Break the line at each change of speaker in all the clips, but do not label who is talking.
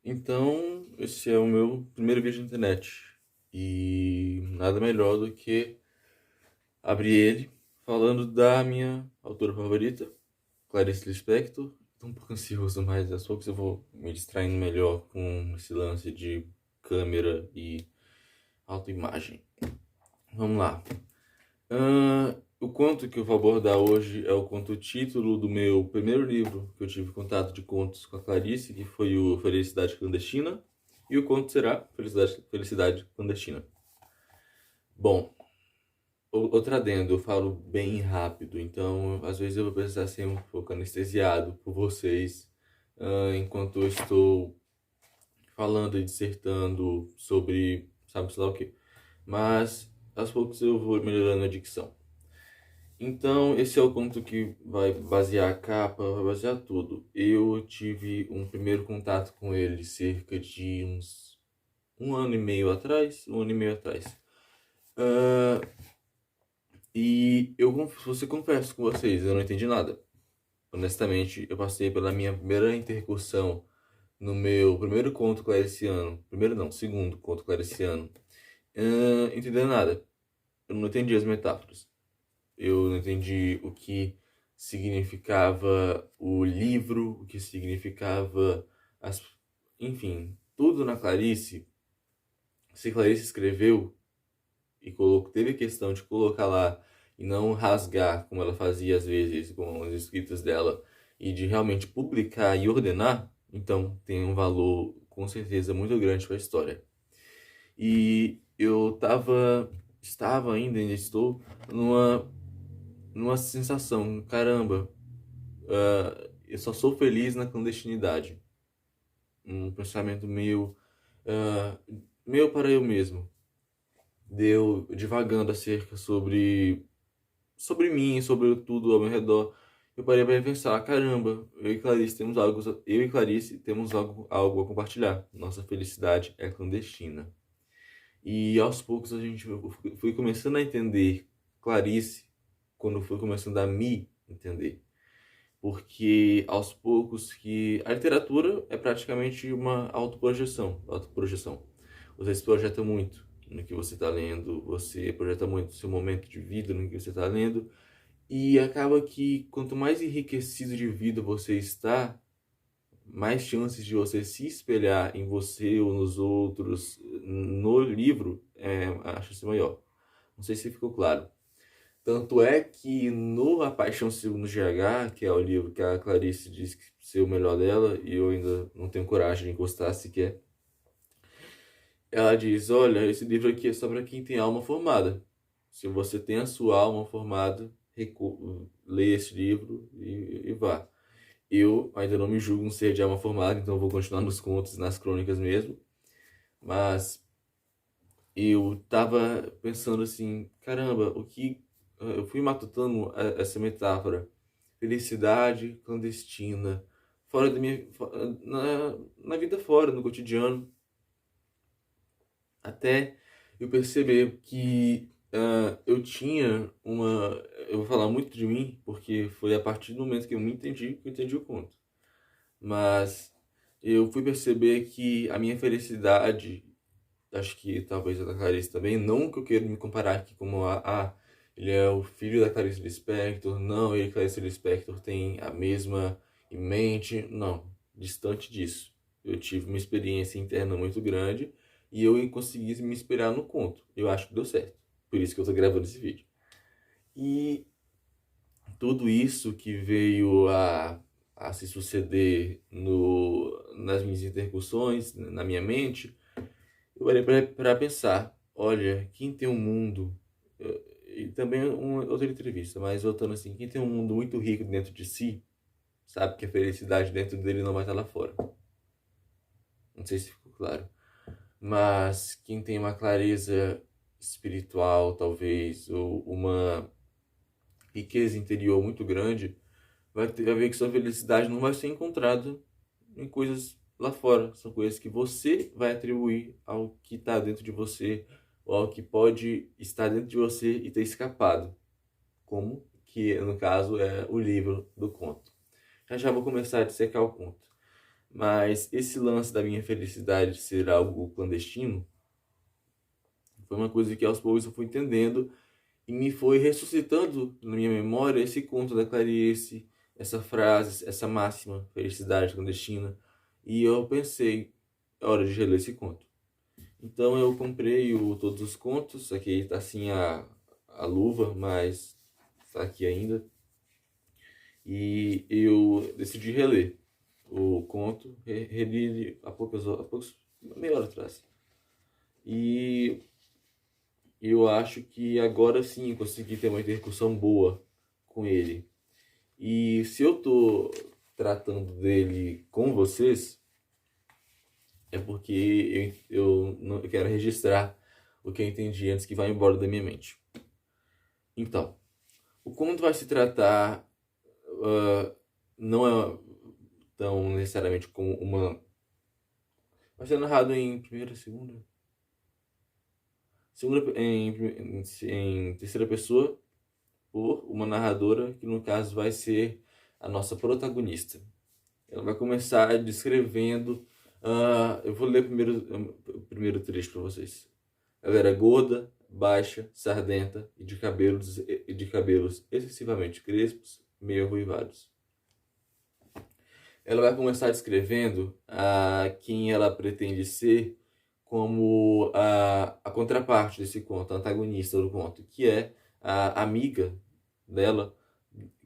Então, esse é o meu primeiro vídeo na internet. E nada melhor do que abrir ele falando da minha autora favorita, Clarice Lispector. Tô um pouco ansioso, mas aos poucos eu vou me distraindo melhor com esse lance de câmera e autoimagem. Vamos lá. O conto que eu vou abordar hoje é o conto título do meu primeiro livro que eu tive contato de contos com a Clarice, que foi o Felicidade Clandestina, e o conto será Felicidade Clandestina. Bom, outro adendo, eu falo bem rápido, então às vezes eu vou precisar ser um pouco anestesiado por vocês, enquanto eu estou falando e dissertando sobre sabe-se lá o quê. Mas aos poucos eu vou melhorando a dicção. Então, esse é o conto que vai basear a capa, vai basear tudo. Eu tive um primeiro contato com ele cerca de uns um ano e meio atrás, um ano e meio atrás. Ah, e eu você confesso com vocês, eu não entendi nada. Honestamente, eu passei pela minha primeira intercursão no meu primeiro conto clariciano. Primeiro não, segundo conto clariciano. Entendendo nada. Eu não entendi as metáforas. Eu não entendi o que significava o livro, o que significava as, enfim, tudo na Clarice. Se Clarice escreveu e teve a questão de colocar lá e não rasgar, como ela fazia às vezes com as escritas dela, e de realmente publicar e ordenar, então tem um valor com certeza muito grande para a história. E eu ainda estou numa sensação, caramba, eu só sou feliz na clandestinidade. Um pensamento meio para eu mesmo. Deu divagando acerca sobre mim, sobre tudo ao meu redor. Eu parei para pensar, caramba, eu e Clarice temos algo a compartilhar. Nossa felicidade é clandestina. E aos poucos eu fui começando a entender Clarice quando fui começando a me entender. Porque aos poucos que a literatura é praticamente uma autoprojeção. Você se projeta muito no que você está lendo, você projeta muito o seu momento de vida no que você está lendo, e acaba que quanto mais enriquecido de vida você está, mais chances de você se espelhar em você ou nos outros no livro a chance maior. Não sei se ficou claro. Tanto é que no A Paixão Segundo GH, que é o livro que a Clarice diz que ser o melhor dela, e eu ainda não tenho coragem de encostar sequer, ela diz: olha, esse livro aqui é só para quem tem alma formada. Se você tem a sua alma formada, leia esse livro e vá. Eu ainda não me julgo um ser de alma formada, então eu vou continuar nos contos e nas crônicas mesmo. Mas eu tava pensando assim, caramba, o que. Eu fui matutando essa metáfora. Felicidade clandestina. Fora da minha. Na vida fora, no cotidiano. Até eu perceber que eu tinha uma. Eu vou falar muito de mim, porque foi a partir do momento que eu me entendi que eu entendi o conto. Mas eu fui perceber que a minha felicidade, acho que talvez a da Clarice também, não que eu queira me comparar aqui como ele é o filho da Clarice Lispector, não, ele e Clarice Lispector têm a mesma em mente, não, distante disso. Eu tive uma experiência interna muito grande e eu consegui me inspirar no conto. Eu acho que deu certo. Por isso que eu tô gravando esse vídeo. E tudo isso que veio a se suceder nas minhas intercussões, na minha mente, eu parei para pensar, olha, quem tem um mundo, e também outra entrevista, mas voltando assim, quem tem um mundo muito rico dentro de si, sabe que a felicidade dentro dele não vai estar lá fora. Não sei se ficou claro. Mas quem tem uma clareza espiritual, talvez, ou uma riqueza interior muito grande, vai ver que sua felicidade não vai ser encontrada em coisas lá fora. São coisas que você vai atribuir ao que está dentro de você, ou ao que pode estar dentro de você e ter escapado. Como que, no caso, é o livro do conto. Já já vou começar a dissecar o conto. Mas esse lance da minha felicidade ser algo clandestino foi uma coisa que aos poucos eu fui entendendo e me foi ressuscitando na minha memória esse conto da Clarice, essa frase, essa máxima, felicidade clandestina. E eu pensei, é hora de reler esse conto. Então eu comprei todos os contos, aqui tá assim a luva, mas tá aqui ainda. E eu decidi reler o conto, reli ele meia hora atrás. E eu acho que agora sim consegui ter uma intercussão boa com ele. E se eu tô tratando dele com vocês, é porque eu quero registrar o que eu entendi antes que vá embora da minha mente. Então, o conto vai se tratar, não é tão necessariamente como uma. Vai ser narrado em primeira, segunda em terceira pessoa por uma narradora que no caso vai ser a nossa protagonista. Ela vai começar descrevendo. Eu vou ler o primeiro trecho para vocês. Ela era gorda, baixa, sardenta e de cabelos excessivamente crespos, meio arruivados. Ela vai começar descrevendo quem ela pretende ser como a contraparte desse conto, a antagonista do conto, que é a amiga dela,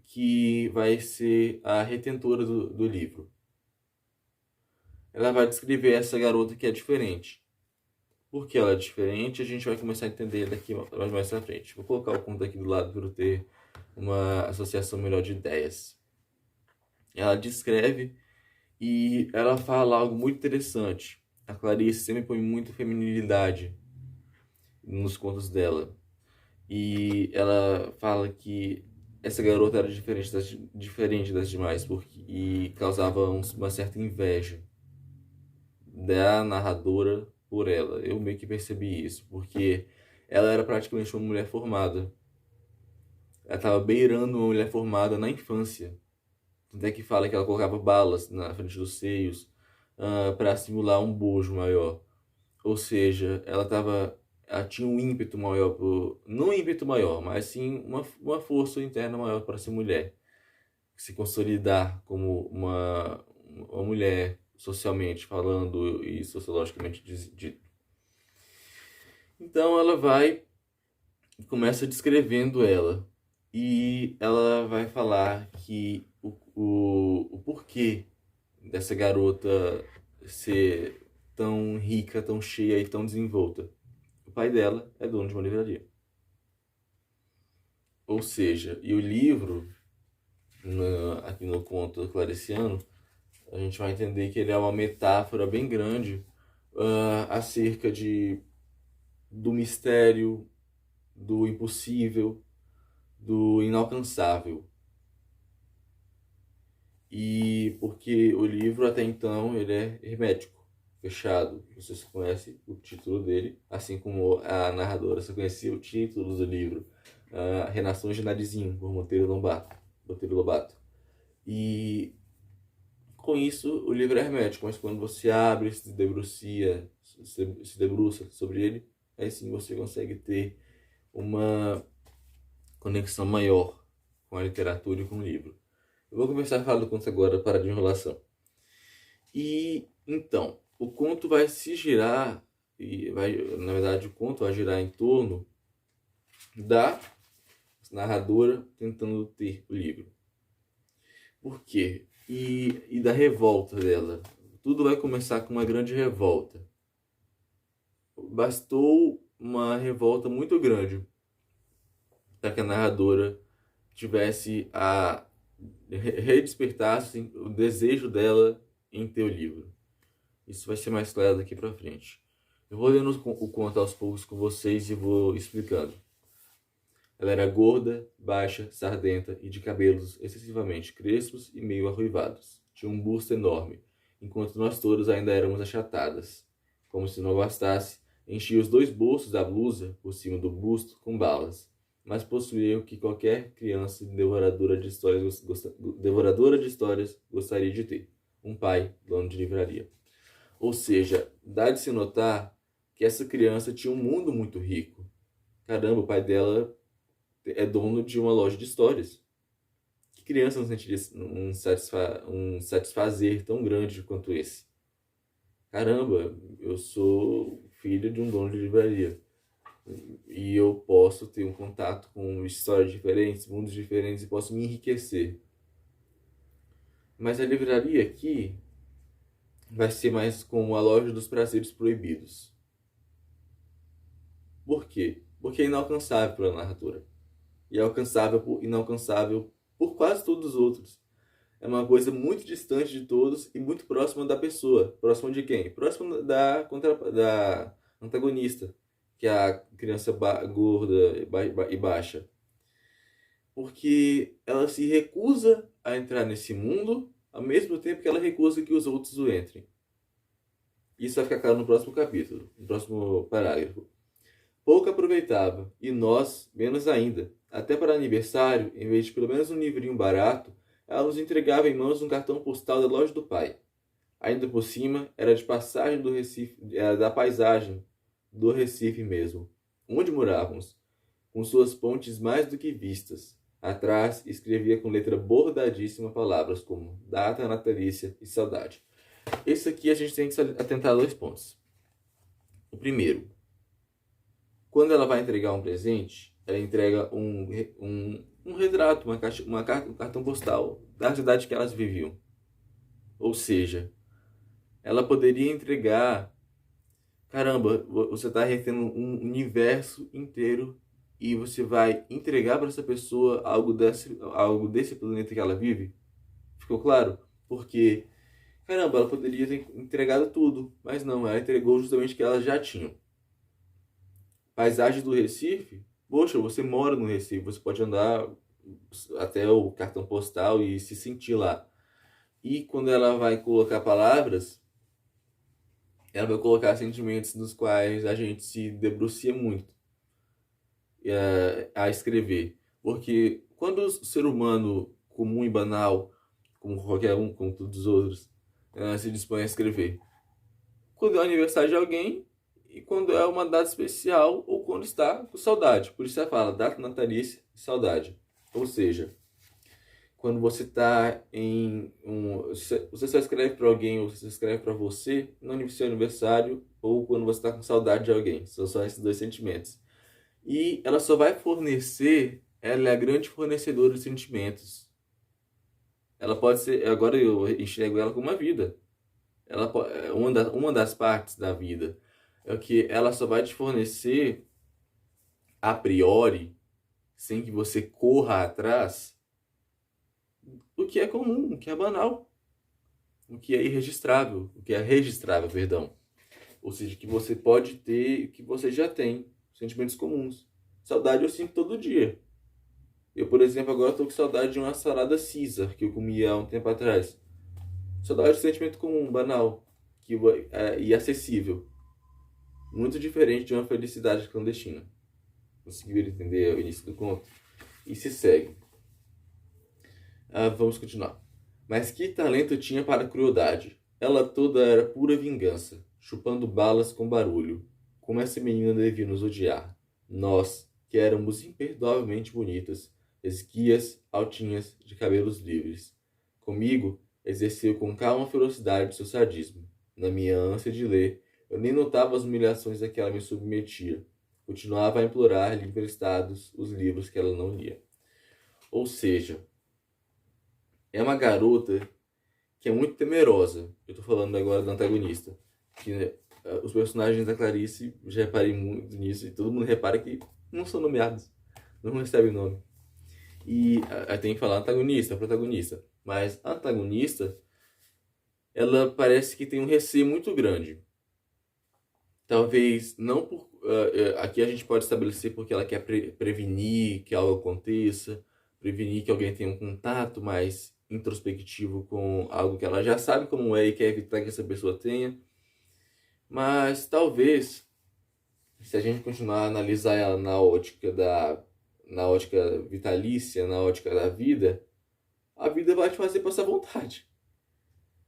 que vai ser a retentora do livro. Ela vai descrever essa garota que é diferente. Por que ela é diferente, a gente vai começar a entender daqui mais pra frente. Vou colocar o conto aqui do lado para eu ter uma associação melhor de ideias. Ela descreve e ela fala algo muito interessante. A Clarice sempre põe muito feminilidade nos contos dela. E ela fala que essa garota era diferente das demais e causava uma certa inveja da narradora por ela. Eu meio que percebi isso, porque ela era praticamente uma mulher formada. Ela estava beirando uma mulher formada na infância. Tanto é que fala que ela colocava balas na frente dos seios para simular um bojo maior. Ou seja, ela tinha um ímpeto maior, não um ímpeto maior, mas sim uma força interna maior para ser mulher. Se consolidar como uma mulher socialmente falando e sociologicamente dito. Então ela vai e começa descrevendo ela. E ela vai falar que o porquê dessa garota ser tão rica, tão cheia e tão desenvolta. O pai dela é dono de uma livraria. Ou seja, e o livro, aqui no conto clariciano, a gente vai entender que ele é uma metáfora bem grande acerca do mistério, do impossível, do inalcançável. E porque o livro até então ele é hermético, fechado. Você só conhece o título dele, assim como a narradora só conhecia o título do livro, Renações de Narizinho, por Monteiro Lobato. E com isso o livro é hermético, mas quando você abre, se debruça sobre ele, aí sim você consegue ter uma conexão maior com a literatura e com o livro. Eu vou começar a falar do conto agora, para de enrolação. E então, o conto vai se girar, na verdade, o conto vai girar em torno da narradora tentando ter o livro. Por quê? E da revolta dela. Tudo vai começar com uma grande revolta. Bastou uma revolta muito grande para que a narradora tivesse redespertasse o desejo dela em ter o livro. Isso vai ser mais claro daqui pra frente. Eu vou lendo o conto aos poucos com vocês e vou explicando. Ela era gorda, baixa, sardenta e de cabelos excessivamente crespos e meio arruivados. Tinha um busto enorme, enquanto nós todos ainda éramos achatadas. Como se não bastasse, enchia os 2 bolsos da blusa, por cima do busto, com balas. Mas possuía o que qualquer criança devoradora de histórias gostaria de ter. um pai, dono de livraria. Ou seja, dá de se notar que essa criança tinha um mundo muito rico. Caramba, o pai dela é dono de uma loja de histórias. Que criança não sentiria um satisfazer tão grande quanto esse? Caramba, eu sou filho de um dono de livraria. E eu posso ter um contato com histórias diferentes, mundos diferentes e posso me enriquecer. Mas a livraria aqui vai ser mais como a loja dos prazeres proibidos. Por quê? Porque é inalcançável pela narrativa. E é inalcançável por quase todos os outros. É uma coisa muito distante de todos e muito próxima da pessoa. Próxima de quem? Próxima da antagonista, que é a criança gorda e baixa. Porque ela se recusa a entrar nesse mundo, ao mesmo tempo que ela recusa que os outros o entrem. Isso vai ficar claro no próximo capítulo, no próximo parágrafo. Pouco aproveitava, e nós, menos ainda. Até para aniversário, em vez de pelo menos um livrinho barato, ela nos entregava em mãos um cartão postal da loja do pai. Ainda por cima, era de passagem do Recife, era da paisagem do Recife mesmo, onde morávamos, com suas pontes mais do que vistas. Atrás, escrevia com letra bordadíssima palavras como data natalícia e saudade. Esse aqui a gente tem que atentar a 2 pontos. O primeiro, quando ela vai entregar um presente, ela entrega um retrato, um cartão postal da cidade que elas viviam. Ou seja, ela poderia entregar... Caramba, você está retendo um universo inteiro e você vai entregar para essa pessoa algo desse planeta que ela vive? Ficou claro? Porque, caramba, ela poderia ter entregado tudo, mas não, ela entregou justamente o que elas já tinham. Paisagem do Recife? Poxa, você mora no Recife, você pode andar até o cartão postal e se sentir lá. E quando ela vai colocar palavras, ela vai colocar sentimentos nos quais a gente se debrucia muito a escrever. Porque quando o ser humano comum e banal, como qualquer um, como todos os outros, se dispõe a escrever? Quando é o aniversário de alguém e quando é uma data especial ou quando está com saudade. Por isso ela fala data natalícia e saudade. Ou seja, quando você está você só escreve para alguém ou você só escreve para você no seu aniversário ou quando você está com saudade de alguém. São só esses 2 sentimentos. E ela só vai fornecer, ela é a grande fornecedora de sentimentos. Ela pode ser, agora eu enxergo ela como uma vida. Ela é uma das partes da vida. É que ela só vai te fornecer a priori, sem que você corra atrás, o que é comum, o que é banal, o que é irregistrável, o que é registrável, perdão. Ou seja, que você pode ter, que você já tem, sentimentos comuns. Saudade eu sinto todo dia. Eu, por exemplo, agora estou com saudade de uma salada Caesar que eu comi há um tempo atrás. Saudade de um sentimento comum, banal e acessível. Muito diferente de uma felicidade clandestina. Conseguiram entender o início do conto? E se segue. Vamos continuar. Mas que talento tinha para a crueldade. Ela toda era pura vingança, chupando balas com barulho. Como essa menina devia nos odiar. Nós, que éramos imperdoavelmente bonitas, esguias, altinhas, de cabelos livres. Comigo, exerceu com calma ferocidade seu sadismo. Na minha ânsia de ler, eu nem notava as humilhações a que ela me submetia. Continuava a implorar-lhe emprestados os livros que ela não lia. Ou seja, é uma garota que é muito temerosa. Eu tô falando agora da antagonista. Que os personagens da Clarice, já reparei muito nisso, e todo mundo repara que não são nomeados. Não recebem nome. E tem que falar antagonista, protagonista. Mas a antagonista, ela parece que tem um receio muito grande. Talvez não por... aqui a gente pode estabelecer porque ela quer prevenir que algo aconteça, prevenir que alguém tenha um contato mais introspectivo com algo que ela já sabe como é e quer evitar que essa pessoa tenha. Mas talvez, se a gente continuar a analisar ela na ótica vitalícia, na ótica da vida, a vida vai te fazer passar vontade.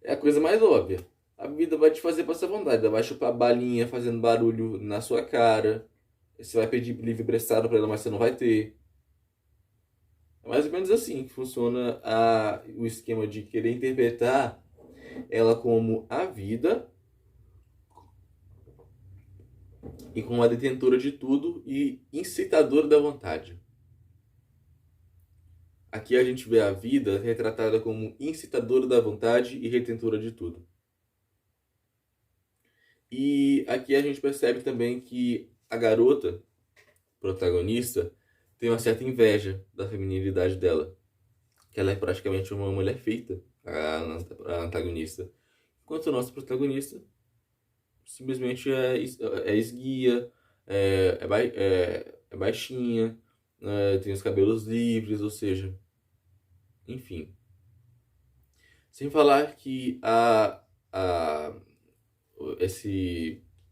É a coisa mais óbvia. A vida vai te fazer passar vontade. Ela vai chupar balinha fazendo barulho na sua cara. Você vai pedir livre emprestado pra ela, mas você não vai ter. É mais ou menos assim que funciona o esquema de querer interpretar ela como a vida e como a detentora de tudo e incitadora da vontade. Aqui a gente vê a vida retratada como incitadora da vontade e retentora de tudo. E aqui a gente percebe também que a garota protagonista tem uma certa inveja da feminilidade dela, que ela é praticamente uma mulher feita, a antagonista. Enquanto o nosso protagonista simplesmente é esguia, é baixinha, tem os cabelos livres, ou seja, enfim. Sem falar que a, a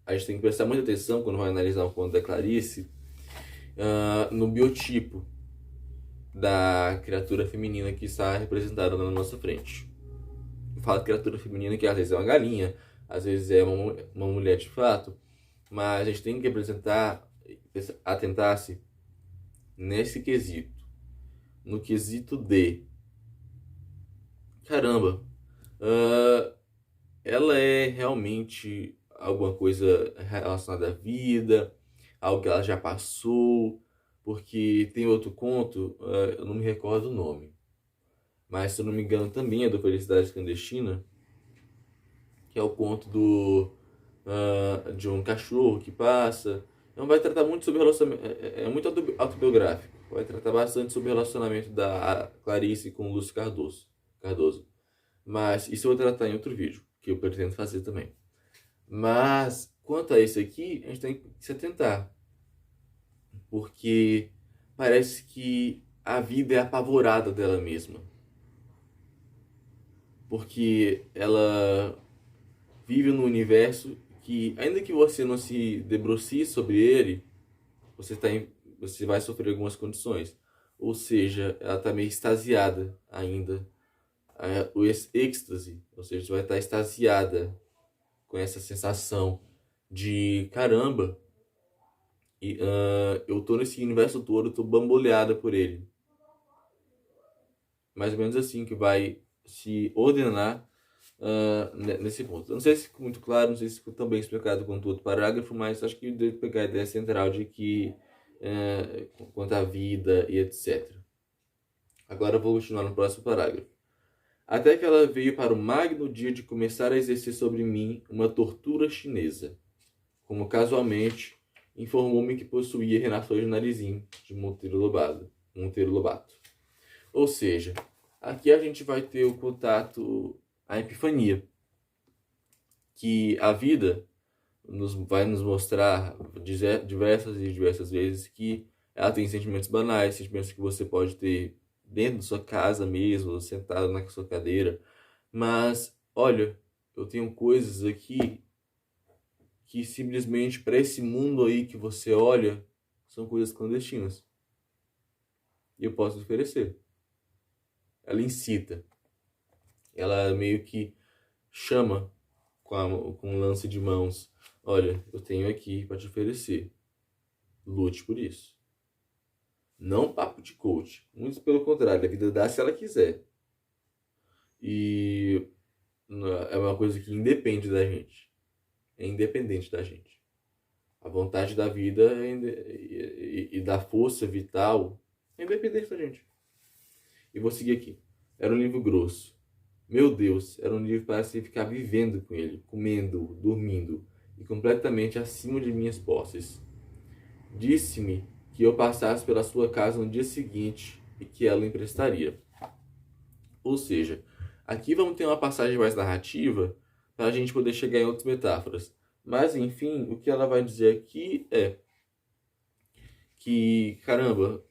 gente tem que prestar muita atenção quando vai analisar o conto da Clarice, no biotipo da criatura feminina que está representada na nossa frente. Eu falo criatura feminina que às vezes é uma galinha, às vezes é uma mulher de fato, mas a gente tem que atentar-se nesse quesito, no quesito de caramba, ela é realmente alguma coisa relacionada à vida, algo que ela já passou, porque tem outro conto, eu não me recordo o nome, mas se eu não me engano também é do Felicidade Clandestina, que é o conto de um cachorro que passa. Não vai tratar muito sobre relacionamento, é muito autobiográfico, vai tratar bastante sobre o relacionamento da Clarice com o Lúcio Cardoso. Mas isso eu vou tratar em outro vídeo, que eu pretendo fazer também. Mas, quanto a isso aqui, a gente tem que se atentar. Porque parece que a vida é apavorada dela mesma. Porque ela vive num universo que, ainda que você não se debrucie sobre ele, você vai sofrer algumas condições. Ou seja, ela está meio extasiada ainda. O êxtase, ou seja, você vai estar extasiada com essa sensação de caramba, eu tô nesse universo todo, eu tô bamboleada por ele. Mais ou menos assim que vai se ordenar nesse ponto. Eu não sei se ficou muito claro, não sei se ficou tão bem explicado quanto o outro parágrafo, mas acho que deve pegar a ideia central de que quanto à vida e etc. Agora eu vou continuar no próximo parágrafo. Até que ela veio para o magno dia de começar a exercer sobre mim uma tortura chinesa, como casualmente informou-me que possuía renações de narizinho de Monteiro Lobato. Ou seja, aqui a gente vai ter o contato, a epifania, que a vida vai nos mostrar diversas e diversas vezes que ela tem sentimentos banais, sentimentos que você pode ter dentro da sua casa mesmo, sentado na sua cadeira. Mas, olha, eu tenho coisas aqui que simplesmente para esse mundo aí que você olha, são coisas clandestinas. E eu posso oferecer. Ela incita. Ela meio que chama com um lance de mãos. Olha, eu tenho aqui para te oferecer. Lute por isso. Não papo de coach. Muito pelo contrário, a vida dá se ela quiser. E é uma coisa que independe da gente. É independente da gente. A vontade da vida e da força vital é independente da gente. E vou seguir aqui. Era um livro grosso. Meu Deus, era um livro para se ficar vivendo com ele, comendo, dormindo e completamente acima de minhas posses. Disse-me que eu passasse pela sua casa no dia seguinte e que ela emprestaria. Ou seja, aqui vamos ter uma passagem mais narrativa para a gente poder chegar em outras metáforas. Mas, enfim, o que ela vai dizer aqui é que, caramba,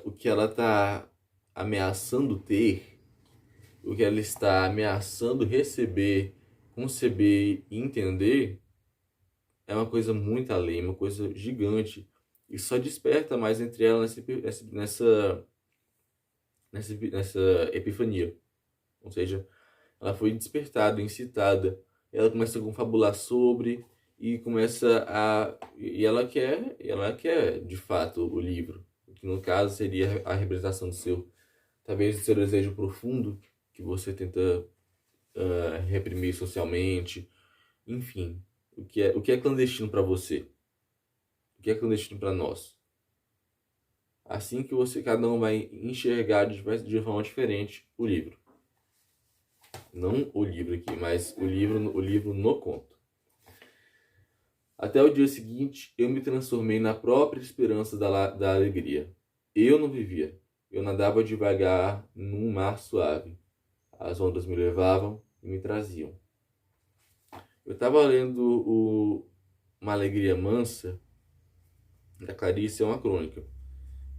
o que ela está ameaçando ter, o que ela está ameaçando receber, conceber e entender, é uma coisa muito além, uma coisa gigante. E só desperta mais entre ela nessa epifania. Ou seja, ela foi despertada, incitada. Ela começa a confabular sobre e começa a ela quer de fato o livro, que no caso seria a representação do seu, talvez do seu desejo profundo que você tenta reprimir socialmente, enfim, o que é clandestino para você, o que é clandestino para nós. Assim que cada um vai enxergar de forma diferente o livro. Não o livro aqui, mas o livro no conto. Até o dia seguinte, eu me transformei na própria esperança da alegria. Eu não vivia. Eu nadava devagar num mar suave. As ondas me levavam e me traziam. Eu estava lendo Uma Alegria Mansa, da Clarice, é uma crônica.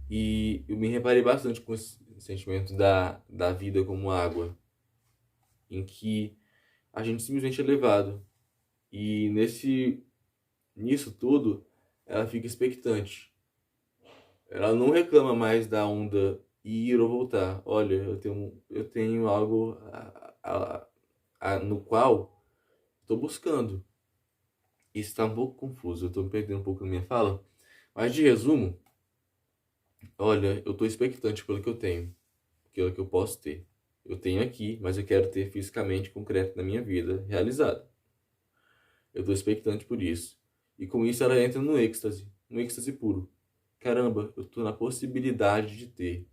E eu me reparei bastante com esse sentimento da vida como água, em que a gente simplesmente é levado. E nisso tudo, ela fica expectante. Ela não reclama mais da onda ir ou voltar. Olha, eu tenho algo no qual estou buscando. Isso está um pouco confuso, eu estou me perdendo um pouco na minha fala. Mas de resumo, olha, eu estou expectante pelo que eu tenho, pelo que eu posso ter. Eu tenho aqui, mas eu quero ter fisicamente, concreto na minha vida, realizado. Eu estou expectante por isso. E com isso ela entra no êxtase puro. Caramba, eu estou na possibilidade de ter.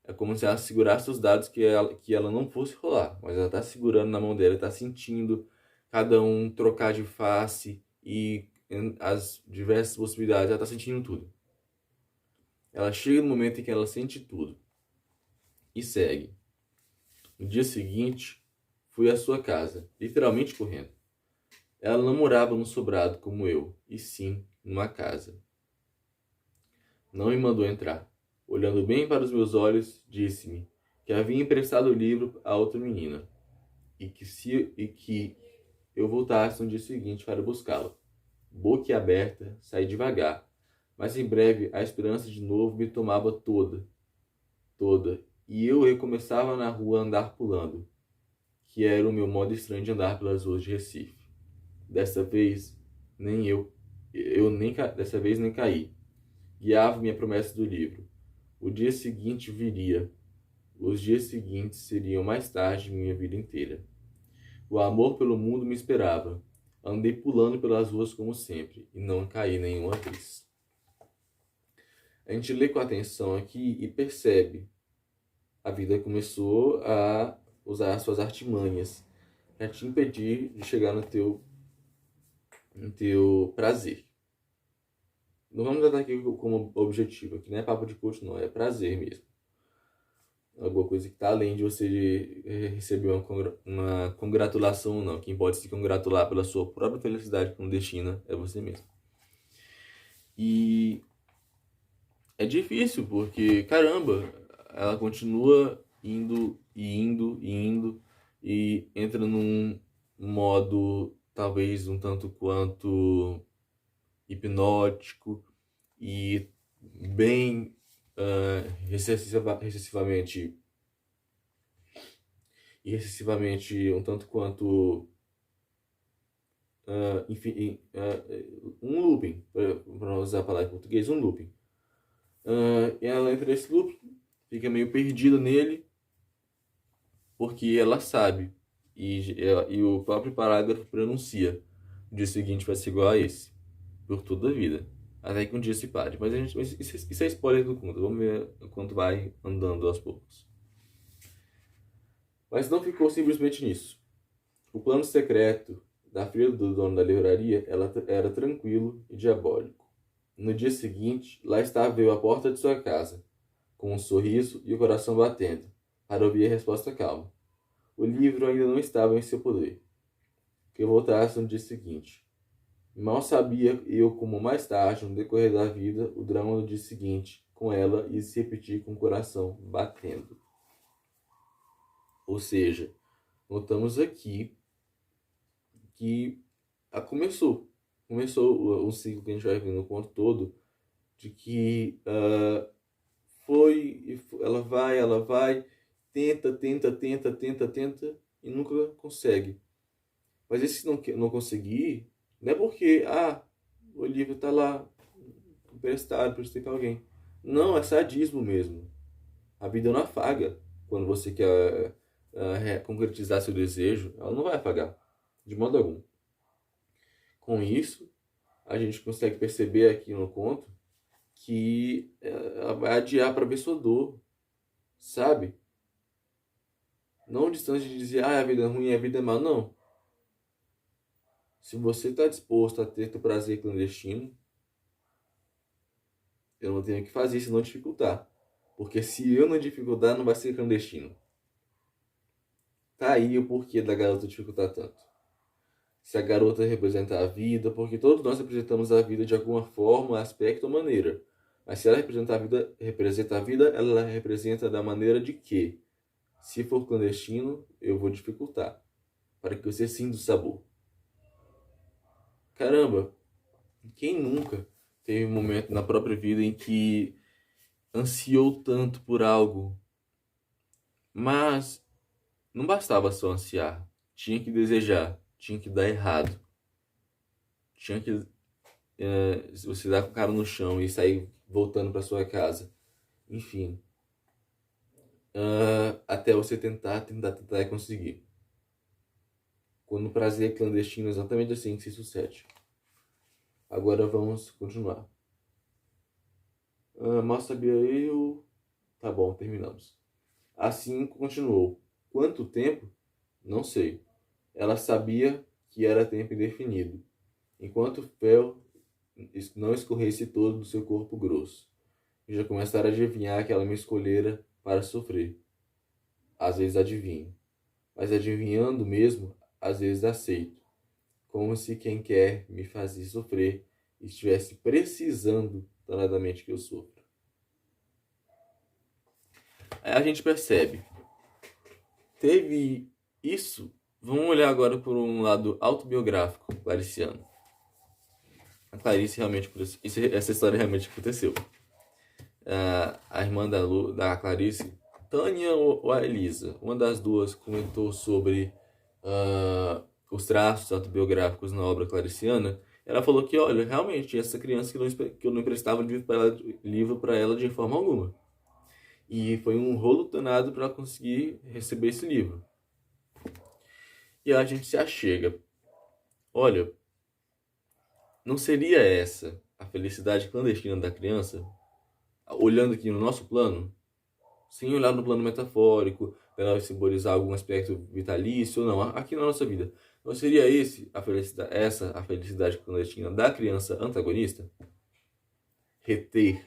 É como se ela segurasse os dados que ela não fosse rolar, mas ela está segurando na mão dela, está sentindo cada um trocar de face e as diversas possibilidades, ela está sentindo tudo. Ela chega no momento em que ela sente tudo e segue. No dia seguinte, fui à sua casa, literalmente correndo. Ela não morava no sobrado como eu, e sim numa casa. Não me mandou entrar. Olhando bem para os meus olhos, disse-me que havia emprestado o livro a outra menina e que eu voltasse no dia seguinte para buscá-la. Boquiaberta, saí devagar, mas em breve a esperança de novo me tomava toda, e eu recomeçava na rua a andar pulando, que era o meu modo estranho de andar pelas ruas de Recife. Dessa vez, dessa vez nem caí. Guiava-me a promessa do livro. O dia seguinte viria. Os dias seguintes seriam mais tarde minha vida inteira. O amor pelo mundo me esperava. Andei pulando pelas ruas como sempre, e não caí nenhuma vez. A gente lê com atenção aqui e percebe. A vida começou a usar suas artimanhas para te impedir de chegar no teu prazer. Não vamos tratar aqui como objetivo, aqui não é papo de coach, não, é prazer mesmo. Alguma coisa que está além de você receber uma congratulação ou não. Quem pode se congratular pela sua própria felicidade clandestina é você mesmo. E é difícil, porque, caramba, ela continua indo e indo e indo e entra num modo talvez um tanto quanto hipnótico e bem excessivamente um tanto quanto enfim, um looping, para usar a palavra em português, um looping. E ela entra nesse looping, fica meio perdida nele, porque ela sabe, e o próprio parágrafo pronuncia, o dia seguinte vai ser igual a esse, por toda a vida, até que um dia se pare. Mas isso é spoiler do conto, vamos ver quanto vai andando aos poucos. Mas não ficou simplesmente nisso. O plano secreto da filha do dono da livraria era tranquilo e diabólico. No dia seguinte, lá estava eu à porta de sua casa, com um sorriso e o coração batendo, para ouvir a resposta calma. O livro ainda não estava em seu poder. Que eu voltasse no dia seguinte. Mal sabia eu como mais tarde, no decorrer da vida, o drama do dia seguinte, com ela, ia se repetir com o coração batendo. Ou seja, notamos aqui que começou um ciclo que a gente vai ver no conto todo, de que ela vai, tenta e nunca consegue. Mas esse não conseguir, não é porque, o livro tá lá, emprestado, prestei pra alguém. Não, é sadismo mesmo. A vida não afaga quando você quer concretizar seu desejo. Ela não vai apagar, de modo algum. Com isso, a gente consegue perceber aqui no conto que ela vai adiar para ver sua dor, sabe? Não distante de dizer, a vida é ruim, a vida é má, não. Se você está disposto a ter teu prazer clandestino, eu não tenho o que fazer se não dificultar. Porque se eu não dificultar, não vai ser clandestino. Tá aí o porquê da garota dificultar tanto. Se a garota representa a vida, porque todos nós representamos a vida de alguma forma, aspecto ou maneira. Mas se ela representa a vida, ela representa da maneira de que, se for clandestino, eu vou dificultar, para que você sinta o sabor. Caramba, quem nunca teve um momento na própria vida em que ansiou tanto por algo, mas não bastava só ansiar, tinha que desejar, tinha que dar errado, tinha que você dar com o cara no chão e sair voltando para sua casa, enfim, até você tentar e conseguir. Quando o prazer é clandestino, é exatamente assim que se sucede. Agora vamos continuar. Mal sabia eu. Tá bom, terminamos. Assim continuou. Quanto tempo? Não sei. Ela sabia que era tempo indefinido, enquanto o fel não escorresse todo do seu corpo grosso. E já começara a adivinhar que ela me escolhera para sofrer. Às vezes adivinho, mas adivinhando mesmo, às vezes aceito, como se quem quer me fazer sofrer estivesse precisando danadamente que eu sofra. Aí a gente percebe, teve isso. Vamos olhar agora por um lado autobiográfico clariciano. A Clarice realmente, essa história realmente aconteceu. A irmã da Clarice, Tânia ou a Elisa, uma das duas comentou sobre os traços autobiográficos na obra clariciana. Ela falou que, olha, realmente, essa criança que eu não emprestava livro para ela de forma alguma. E foi um rolo danado para conseguir receber esse livro. E a gente se achega. Olha, não seria essa a felicidade clandestina da criança? Olhando aqui no nosso plano, sem olhar no plano metafórico, para simbolizar algum aspecto vitalício ou não, aqui na nossa vida. Não seria essa a felicidade clandestina da criança antagonista? Reter,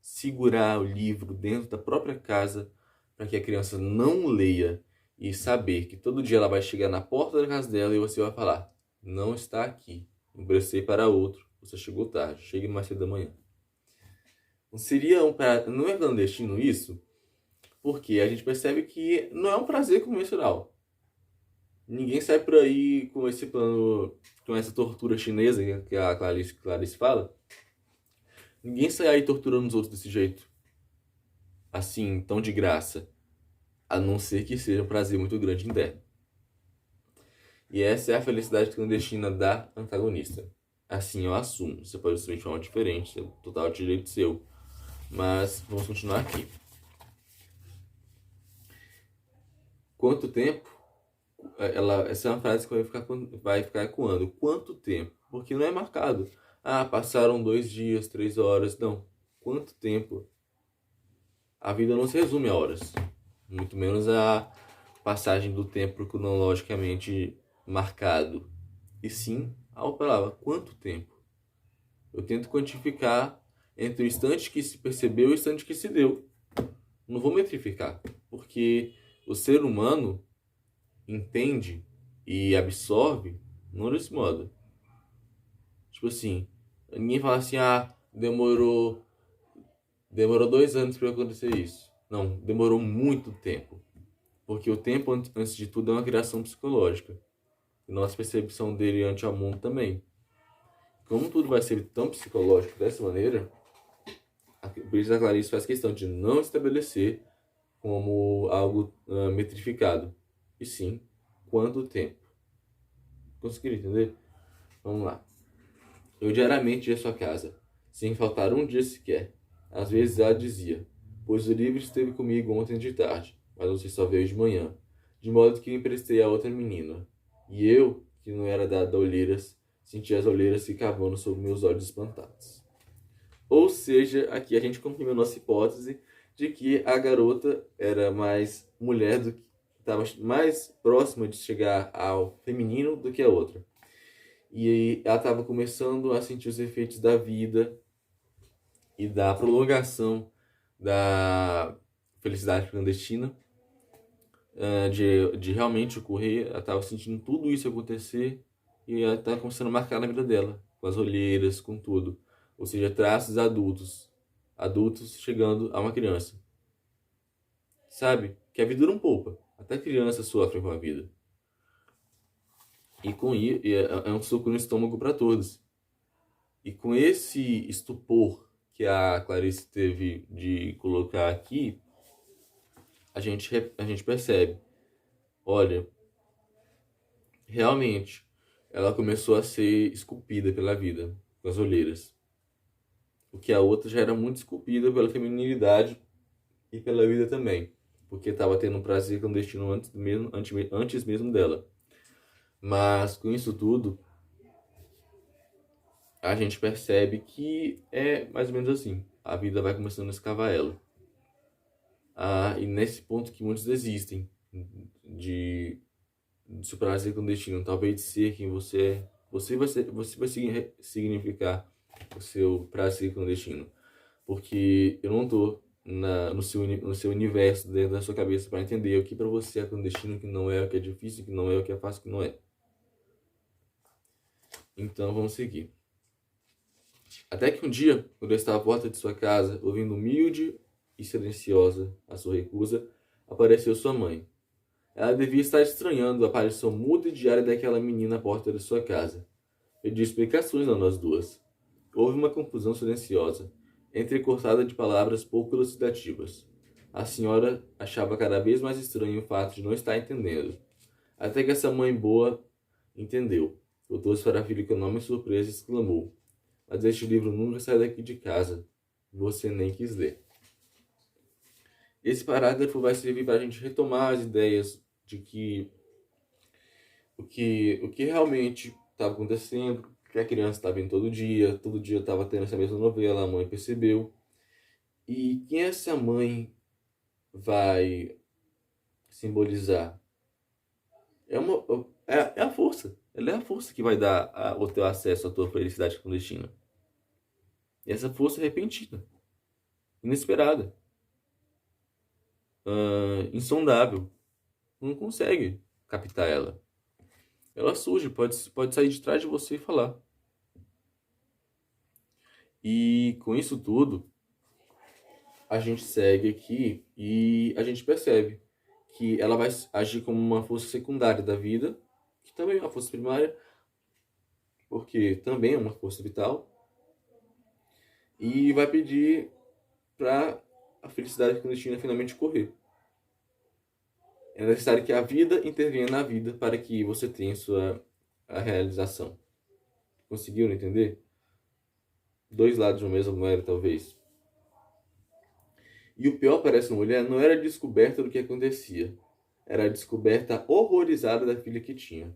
segurar o livro dentro da própria casa para que a criança não leia e saber que todo dia ela vai chegar na porta da casa dela e você vai falar: não está aqui, emprestei para outro, você chegou tarde, chegue mais cedo da manhã. Não é clandestino isso? Porque a gente percebe que não é um prazer convencional. Ninguém sai por aí com esse plano, com essa tortura chinesa que a Clarice fala. Ninguém sai aí torturando os outros desse jeito, assim, tão de graça. A não ser que seja um prazer muito grande interno. E essa é a felicidade clandestina da antagonista. Assim eu assumo. Você pode assumir de forma diferente, é total direito seu. Mas vamos continuar aqui. Quanto tempo? Essa é uma frase que vai ficar ecoando. Quanto tempo? Porque não é marcado. Passaram 2 dias, 3 horas. Não. Quanto tempo? A vida não se resume a horas. Muito menos a passagem do tempo cronologicamente marcado. E sim, a palavra quanto tempo? Eu tento quantificar entre o instante que se percebeu e o instante que se deu. Não vou metrificar, porque o ser humano entende e absorve não desse modo. Tipo assim, ninguém fala assim, demorou 2 anos para acontecer isso. Não, demorou muito tempo. Porque o tempo, antes de tudo, é uma criação psicológica. E nossa percepção dele ante ao mundo também. Como tudo vai ser tão psicológico dessa maneira, por isso a Clarice faz questão de não estabelecer como algo metrificado, e sim quanto tempo. Conseguiram entender? Vamos lá. Eu diariamente ia à sua casa, sem faltar um dia sequer. Às vezes ela dizia: pois o livro esteve comigo ontem de tarde, mas você só veio de manhã. De modo que eu emprestei a outra menina. E eu, que não era dado a olheiras, sentia as olheiras se cavando sobre meus olhos espantados. Ou seja, aqui a gente confirma a nossa hipótese de que a garota era mais mulher do que estava mais próxima de chegar ao feminino do que a outra. E aí ela estava começando a sentir os efeitos da vida e da prolongação da felicidade clandestina, de realmente ocorrer. Ela estava sentindo tudo isso acontecer e ela estava começando a marcar na vida dela, com as olheiras, com tudo. Ou seja, traços adultos. Adultos chegando a uma criança. Sabe? Que a vida não poupa. Até crianças sofrem com a vida. E com isso, é um soco no estômago para todos. E com esse estupor que a Clarice teve de colocar aqui, a gente percebe, olha, realmente, ela começou a ser esculpida pela vida, com as olheiras. O que a outra já era muito esculpida pela feminilidade e pela vida também, porque estava tendo um prazer clandestino antes mesmo dela. Mas com isso tudo, a gente percebe que é mais ou menos assim. A vida vai começando a escavar ela. E nesse ponto que muitos desistem de seu prazer clandestino, talvez de ser quem você é. Você vai significar o seu prazer clandestino. Porque eu não tô no seu universo, dentro da sua cabeça, para entender o que para você é clandestino, o que não é, o que é difícil, o que não é, o que é fácil, o que não é. Então vamos seguir. Até que um dia, quando eu estava à porta de sua casa, ouvindo humilde e silenciosa a sua recusa, apareceu sua mãe. Ela devia estar estranhando a aparição muda e diária daquela menina à porta de sua casa. Pediu explicações a nós duas. Houve uma confusão silenciosa, entrecortada de palavras pouco elucidativas. A senhora achava cada vez mais estranho o fato de não estar entendendo. Até que essa mãe boa entendeu. Voltou-se para a filha com enorme surpresa e exclamou: mas este livro nunca sai daqui de casa. Você nem quis ler. Esse parágrafo vai servir para a gente retomar as ideias de que o que realmente estava acontecendo, que a criança estava vendo todo dia estava tendo essa mesma novela, a mãe percebeu. E quem essa mãe vai simbolizar? É a força. Ela é a força que vai dar o teu acesso à tua felicidade clandestina. E essa força é repentina, inesperada, insondável. Não consegue captar ela. Ela surge, pode sair de trás de você e falar. E com isso tudo, a gente segue aqui e a gente percebe que ela vai agir como uma força secundária da vida, que também é uma força primária, porque também é uma força vital, e vai pedir para a felicidade clandestina finalmente correr. É necessário que a vida intervenha na vida para que você tenha a realização. Conseguiram entender? Dois lados de uma mesma moeda, talvez. E o pior para essa mulher não era a descoberta do que acontecia. Era a descoberta horrorizada da filha que tinha.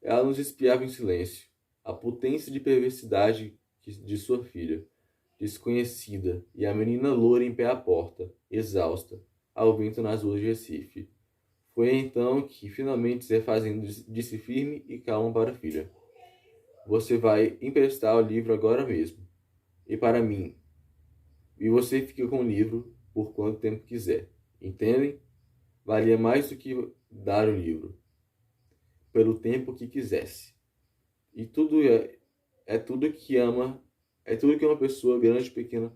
Ela nos espiava em silêncio. A potência de perversidade de sua filha, desconhecida, e a menina loura em pé à porta, exausta, ao vento nas ruas de Recife. Foi então que, finalmente, Zé Fazendo disse firme e calmo para a filha: você vai emprestar o livro agora mesmo. E para mim. E você fica com o livro por quanto tempo quiser. Entendem? Valia mais do que dar o livro. Pelo tempo que quisesse. E tudo é tudo que ama. É tudo que uma pessoa, grande ou pequena,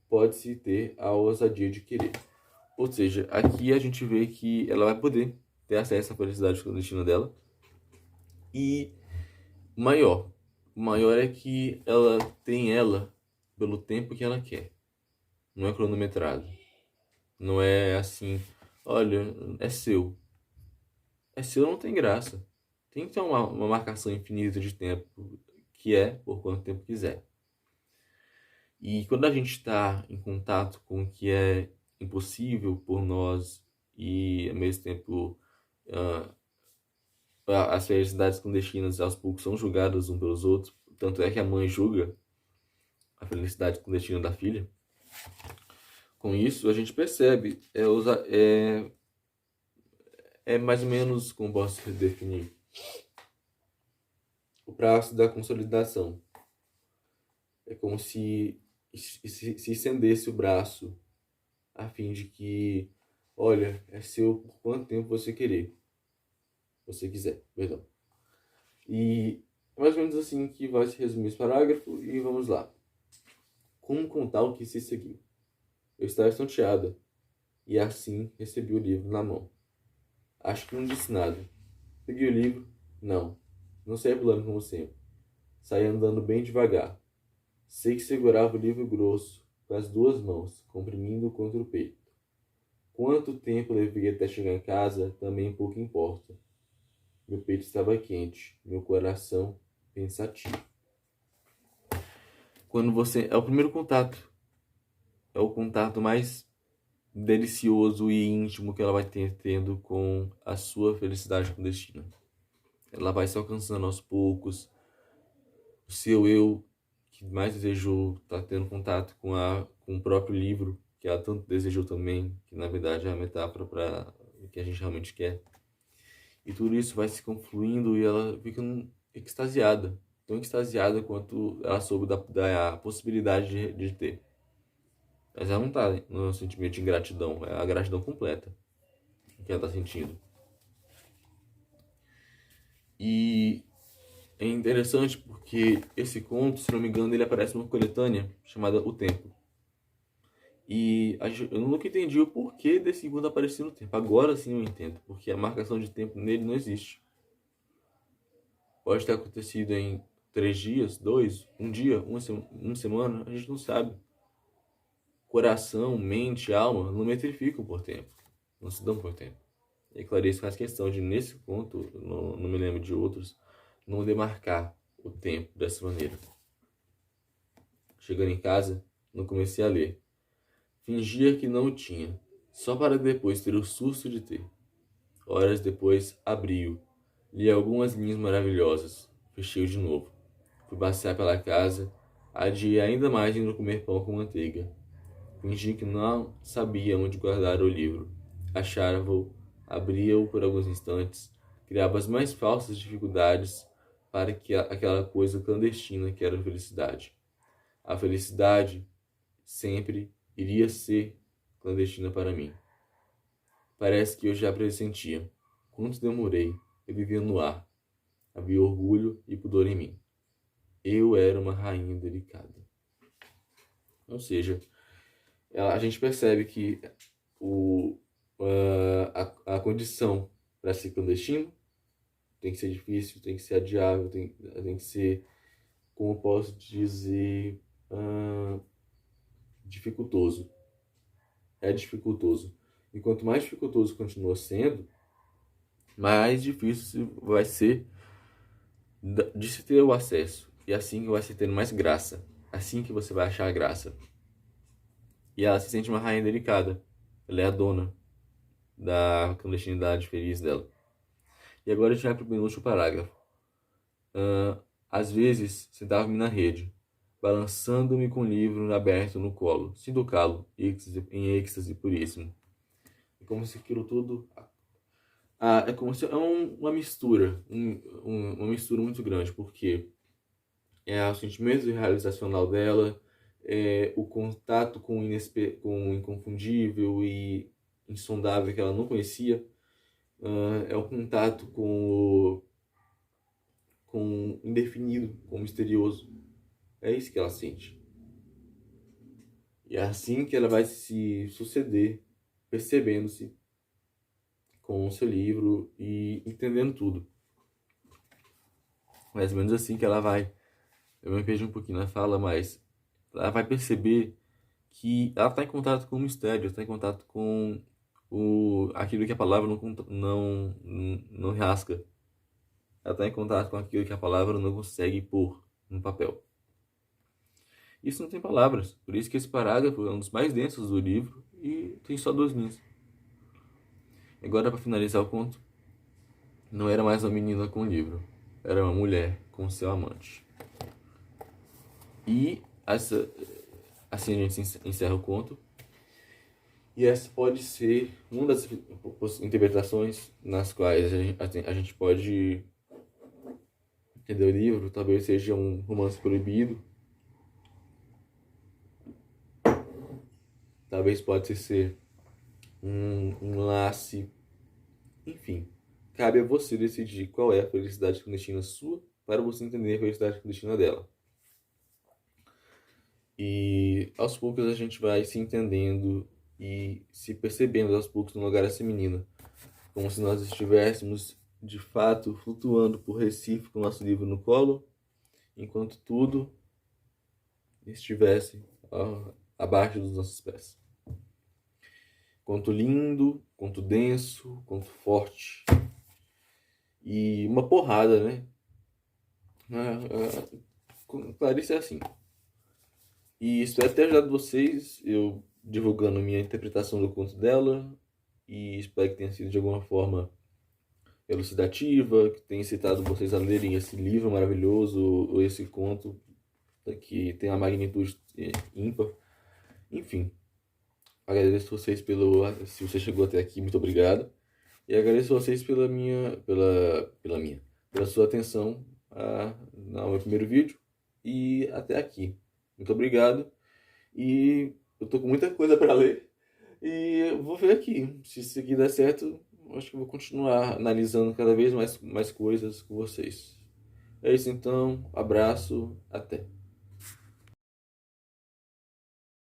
pode se ter a ousadia de querer. Ou seja, aqui a gente vê que ela vai poder ter acesso à felicidade clandestina dela. E maior. O maior é que ela tem ela pelo tempo que ela quer. Não é cronometrado. Não é assim, olha, é seu. É seu, não tem graça. Tem que ter uma marcação infinita de tempo, que é por quanto tempo quiser. E quando a gente está em contato com o que é impossível por nós e ao mesmo tempo ah, as felicidades clandestinas aos poucos são julgadas um pelos outros, tanto é que a mãe julga a felicidade clandestina da filha. Com isso, a gente percebe, é mais ou menos como posso definir o prazo da consolidação. É como se estendesse o braço a fim de que, olha, é seu por quanto tempo você quiser, perdão. E é mais ou menos assim que vai se resumir esse parágrafo e vamos lá. Como contar o que se seguiu? Eu estava estonteada e assim recebi o livro na mão. Acho que não disse nada. Peguei o livro? Não. Não saí pulando como sempre. Saí andando bem devagar. Sei que segurava o livro grosso com as duas mãos, comprimindo contra o peito. Quanto tempo levei até chegar em casa também pouco importa. Meu peito estava quente, meu coração pensativo. Quando você... É o primeiro contato. É o contato mais delicioso e íntimo que ela vai tendo com a sua felicidade clandestina. Ela vai se alcançando aos poucos. O seu eu que mais desejou estar tendo contato com o próprio livro que ela tanto desejou também, que na verdade é a metáfora para o que a gente realmente quer. E tudo isso vai se confluindo e ela fica extasiada. Tão extasiada quanto ela soube da possibilidade de ter. Mas ela não está no sentimento de ingratidão, é a gratidão completa que ela está sentindo. E é interessante porque esse conto, se não me engano, ele aparece numa coletânea chamada O Tempo. E eu nunca entendi o porquê desse conto aparecer no tempo. Agora sim eu entendo, porque a marcação de tempo nele não existe. Pode ter acontecido em 3 dias, 2, um dia, uma semana, a gente não sabe. Coração, mente, alma não metrificam por tempo, não se dão por tempo. E Clarice faz questão de, nesse conto, não me lembro de outros, não demarcar o tempo dessa maneira. Chegando em casa, não comecei a ler. Fingia que não o tinha, só para depois ter o susto de ter. Horas depois, abri-o. Li algumas linhas maravilhosas. Fechei-o de novo. Fui passear pela casa. Adiei ainda mais de não comer pão com manteiga. Fingi que não sabia onde guardar o livro. Achava-o, abria-o por alguns instantes, criava as mais falsas dificuldades para que aquela coisa clandestina que era a felicidade. A felicidade sempre iria ser clandestina para mim. Parece que eu já pressentia. Quanto demorei, eu vivia no ar. Havia orgulho e pudor em mim. Eu era uma rainha delicada. Ou seja, a gente percebe que a condição para ser clandestino tem que ser difícil, tem que ser adiável, tem que ser, como eu posso dizer, dificultoso. É dificultoso. E quanto mais dificultoso continua sendo, mais difícil vai ser de se ter o acesso. E assim que vai se tendo mais graça. Assim que você vai achar a graça. E ela se sente uma rainha delicada. Ela é a dona da clandestinidade feliz dela. E agora a gente vai para o penúltimo parágrafo. Às vezes, sentava-me na rede, balançando-me com o livro aberto no colo, sem tocá-lo, em êxtase puríssimo. É como se aquilo tudo... é como se uma mistura, uma mistura muito grande, porque é o sentimento realizacional dela, é o contato com o inconfundível e insondável que ela não conhecia, é o contato com o indefinido, com o misterioso. É isso que ela sente. E é assim que ela vai se suceder, percebendo-se com o seu livro e entendendo tudo. Mais ou menos assim que ela vai... Eu me perdi um pouquinho na fala, mas ela vai perceber que ela está em contato com o mistério, está em contato com aquilo que a palavra não rasga. Ela está em contato com aquilo que a palavra não consegue pôr no papel. Isso não tem palavras, por isso que esse parágrafo é um dos mais densos do livro e tem só 2 linhas. Agora, para finalizar o conto, não era mais uma menina com o livro, era uma mulher com seu amante. E assim a gente encerra o conto. E essa pode ser uma das interpretações nas quais a gente pode entender o livro. Talvez seja um romance proibido. Talvez pode ser um enlace. Enfim, cabe a você decidir qual é a felicidade clandestina sua para você entender a felicidade clandestina dela. E aos poucos a gente vai se entendendo e se percebendo aos poucos no lugar dessa menina. Como se nós estivéssemos, de fato, flutuando por Recife com o nosso livro no colo, enquanto tudo estivesse abaixo dos nossos pés. Conto lindo, conto denso, conto forte. E uma porrada, né? Clarice é assim. E espero ter ajudado vocês, eu divulgando minha interpretação do conto dela. E espero que tenha sido de alguma forma elucidativa, que tenha incitado vocês a lerem esse livro maravilhoso, ou esse conto que tem uma magnitude ímpar. Enfim, agradeço vocês se você chegou até aqui, muito obrigado. E agradeço vocês pela sua atenção no meu primeiro vídeo e até aqui. Muito obrigado. E eu tô com muita coisa para ler e eu vou ver aqui. Se isso aqui der certo, acho que eu vou continuar analisando cada vez mais coisas com vocês. É isso então, abraço, até.